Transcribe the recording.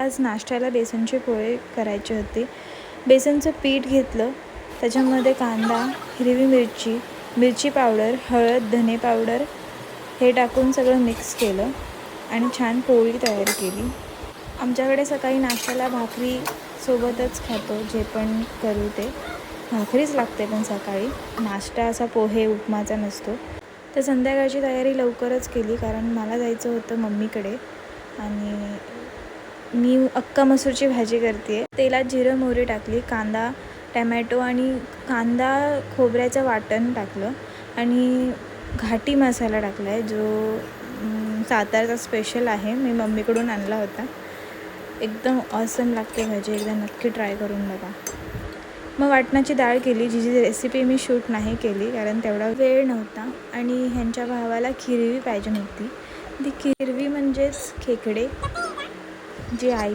आज नाश्त्याला बेसनचे पोहे करायचे होते. बेसनचं पीठ घेतलं, त्याच्यामध्ये कांदा, हिरवी मिरची, मिरची पावडर, हळद, धने पावडर हे टाकून सगळं मिक्स केलं आणि छान पोळी तयार केली. आमच्याकडे सकाळी नाश्त्याला भाकरी सोबतच खातो, जे पण करू ते भाकरीच लागते. पण सकाळी नाश्ता असा पोहे उपमाचा नसतो. तर संध्याकाळची तयारी लवकरच केली, कारण मला जायचं होतं मम्मीकडे आणि मी अक्का मसूरची भाजी करते आहे. तेलात जिरं मोहरी टाकली, कांदा, टमॅटो आणि कांदा खोबऱ्याचं वाटण टाकलं आणि घाटी मसाला टाकला आहे, जो सातारचा स्पेशल आहे. मी मम्मीकडून आणला होता. एकदम ऑसम लागते भाजी, एकदा नक्की ट्राय करून बघा. मग वाटणाची डाळ केली, जी रेसिपी मी शूट नाही केली कारण तेवढा वेळ नव्हता आणि ह्यांच्या भावाला खिरवी पाहिजे नव्हती. ती खिरवी म्हणजेच खेकडे, जी आई